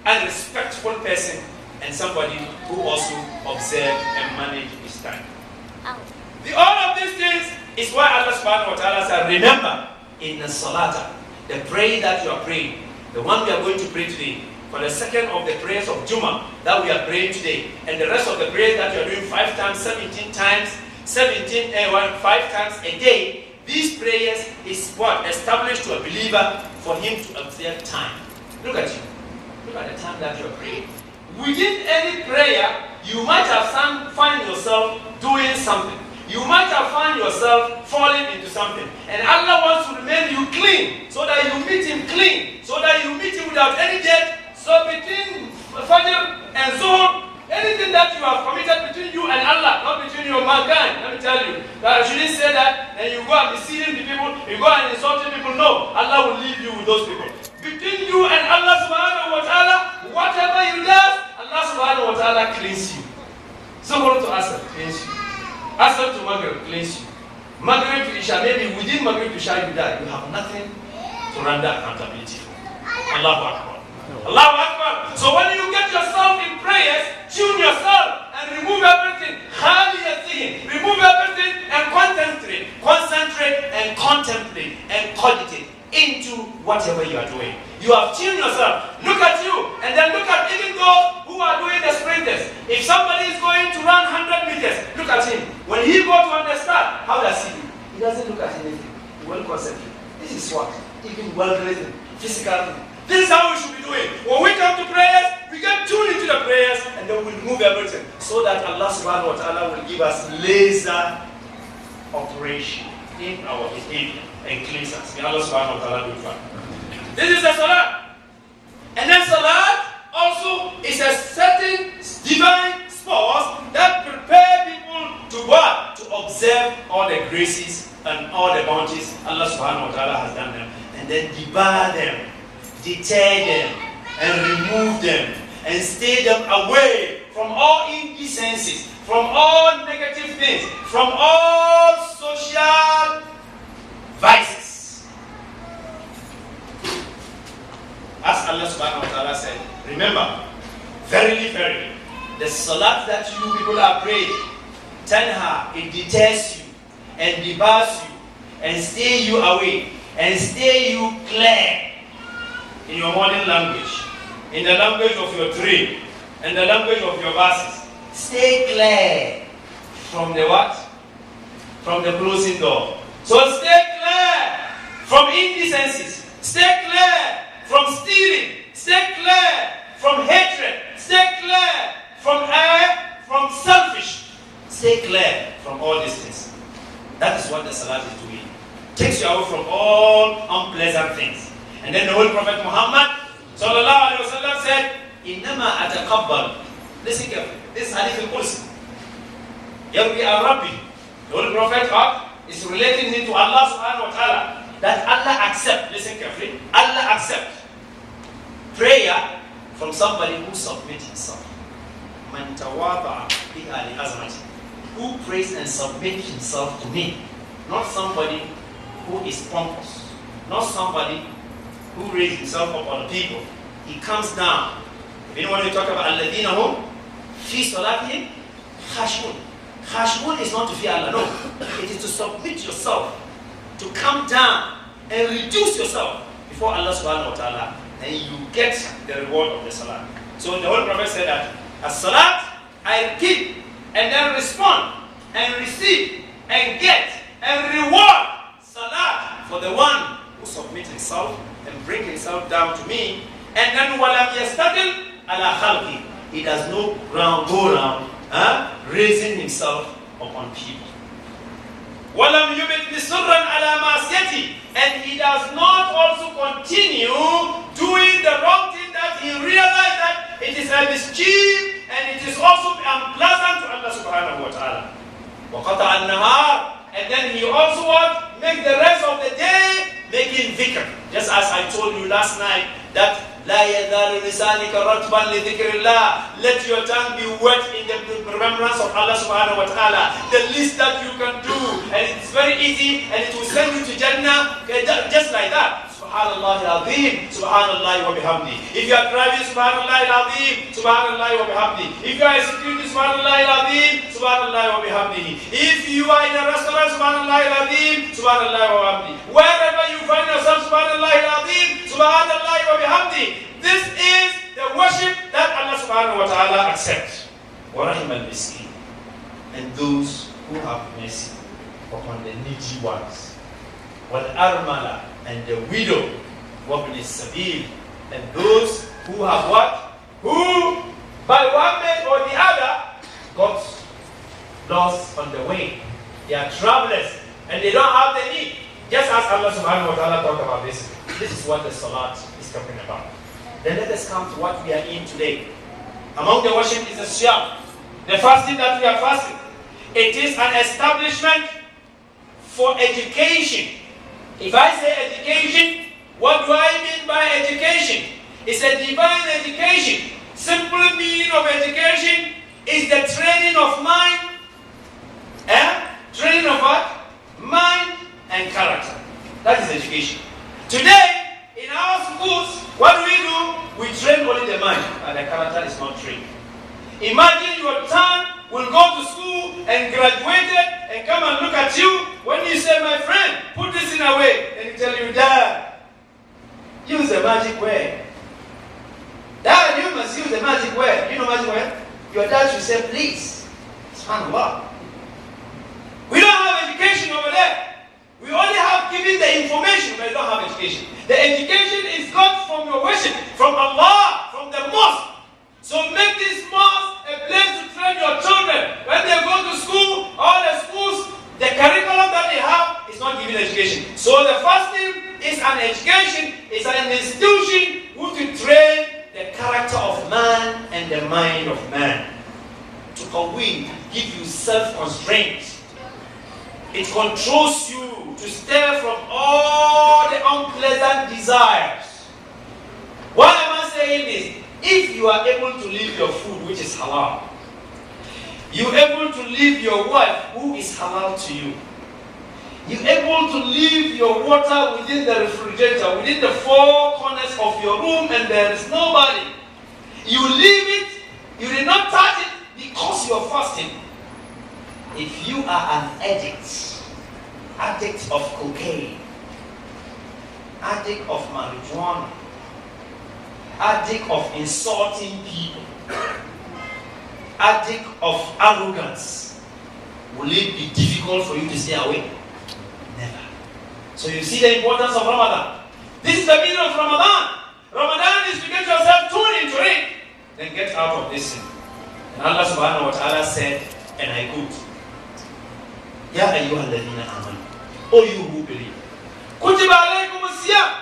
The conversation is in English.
and respectful person, and somebody who also observe and manage his time. All of these things is why Allah subhanahu wa ta'ala said, remember, in the salata, the prayer that you are praying, the one we are going to pray today, for the second of the prayers of Jummah that we are praying today, and the rest of the prayers that you are doing 5 times, 17 times, 5 times a day, these prayers is what? Established to a believer for him to observe time. Look at you. Look at the time that you are praying. Within any prayer, you might have find yourself doing something. You might have found yourself falling into something. And Allah wants to remain you clean, so that you meet Him clean, so that you meet Him without any debt. So between Fajr and Zuhr, anything that you have committed between you and Allah, not between you and mankind, let me tell you, that I shouldn't say that, and you go and be deceiving the people, you go and insulting people. No, Allah will leave you with those people. Between you and Allah subhanahu wa ta'ala, whatever you do, Allah subhanahu wa ta'ala cleans you. Zuhr to Asr, cleans you. Asr to Maghrib, cleans you. Maghrib to Isha, maybe within Maghrib to Isha you die, you have nothing to render accountability for. Allahu Akbar. Allahu Akbar. So when you get yourself in prayers, tune yourself and remove everything. Remove everything and concentrate and contemplate and cogitate into whatever you are doing. You have tuned yourself. Look at you, and then look at even those who are doing the sprinters. If somebody is going to run 100 meters, look at him. When he goes to understand, how does he do? He doesn't look at anything. He will concentrate. This is what? Even well-written, physical thing. This is how we should be doing. When we come to prayers, we get tuned into the prayers, and then we remove everything, so that Allah subhanahu wa ta'ala will give us laser operation in our behavior and cleanse us. May Allah subhanahu wa ta'ala do it. This is the salat. And then salat also is a certain divine force that prepare people to what? To observe all the graces and all the bounties Allah subhanahu wa ta'ala has done them, and then debar them, deter them, and remove them, and stay them away from all indecencies, from all negative things, from all social vices. As Allah subhanahu wa ta'ala said, remember, verily, verily, the salat that you people are praying, tanha, it deters you, and debars you, and stay you away, and stay you clear. In your modern language, in the language of your dream, and the language of your verses, stay clear from the what? From the closing door. So stay clear from indecencies, stay clear from stealing, stay clear from hatred, stay clear from selfish, stay clear from all these things. That is what the salat is doing. Takes you away from all unpleasant things. And then the Holy Prophet Muhammad sallallahu alaihi wasallam said, "Innama ataqabbal." Listen carefully. This hadith al-Qudsi. Yabki al-Rabbi. The Holy Prophet is relating him to Allah subhanahu wa ta'ala. That Allah accept. Listen carefully. Allah accept prayer from somebody who submits himself. Man tawada'a biha li azmati. Who prays and submits himself to me. Not somebody who is pompous. Not somebody who raised himself up on the people. He comes down. If anyone will talk about alladhina hum fi salatihim khashun. Khashun is not to fear Allah, no. It is to submit yourself, to come down and reduce yourself before Allah subhanahu wa ta'ala, and you get the reward of the salat. So the Holy Prophet said that as salat, I repeat and then respond and receive and get and reward salat for the one who submits himself and bring himself down to me, and then walam yastadil ala khalqi, he does no go around raising himself upon people. Walam yubit bisurran ala masiyati, and he does not also continue doing the wrong thing that he realized that it is a mischief and it is also unpleasant to Allah subhanahu wa ta'ala. Wa qata an-nahar, and then he also make the rest of the day making dhikr. Just as I told you last night that لا يزال لسانك رطبا لذكر الله. Let your tongue be wet in the remembrance of Allah subhanahu wa ta'ala. The least that you can do, and it's very easy, and it will send you to Jannah just like that. Subhanallah al-Azim, Subhanallah wa bihamdi. If you are driving, Subhanallah al-Azim, Subhanallah wa bihamdi. If you are a security, Subhanallah al-Azim, Subhanallah wa bihamdi. If you are in a restaurant, Subhanallah al-Azim, Subhanallah wa bihamdi. Wherever you find yourself, Subhanallah al-Azim, Subhanallah wa bihamdi. This is the worship that Allah subhanahu wa ta'ala accepts. Wa rahim al-miskin. And those who have mercy upon the needy ones. Wal armala, and the widow. Wabn sabil, and those who have what? Who by one means or the other got lost on the way. They are travelers and they don't have the need. Just as Allah subhanahu wa ta'ala talked about this. This is what the salat is talking about. Then let us come to what we are in today. Among the worship is the siyam. The fasting that we are fasting. It is an establishment for education. If I say education, what do I mean by education? It's a divine education. Simple meaning of education is the training of mind. Training of what? Mind and character. That is education. Today, in our schools, what do? We train only the mind, and the character is not trained. Imagine your son will go to school and graduated and come and look at you. When you say, my friend, put this in a way, and he tell you, Dad, use the magic word. Dad, you must use the magic word. You know magic word? Your dad should say, please. SubhanAllah. We don't have education over there. We only have given the information, but we don't have education. The education is got from your worship, from Allah, from the mosque. So make this mosque a place to train your children. When they go to school, all the schools, the curriculum that they have is not giving education. So the fasting is an education, it's an institution to train the character of man and the mind of man. To convey, to give you self-constraint. It controls you to stay from all the unpleasant desires. Why am I saying this? If you are able to leave your food, which is halal, you're able to leave your wife, who is halal to you, you're able to leave your water within the refrigerator, within the four corners of your room, and there is nobody. You leave it, you did not touch it because you are fasting. If you are an addict of cocaine, addict of marijuana, addict of insulting people, addict of arrogance, will it be difficult for you to stay away? Never. So you see the importance of Ramadan. This is the meaning of Ramadan. Ramadan is to get yourself tuned into it, then get out of this sin. And Allah subhanahu wa ta'ala said, and I quote, Ya ayyuhalladhina amanu, O you who believe, kutiba alaykum as-siyam.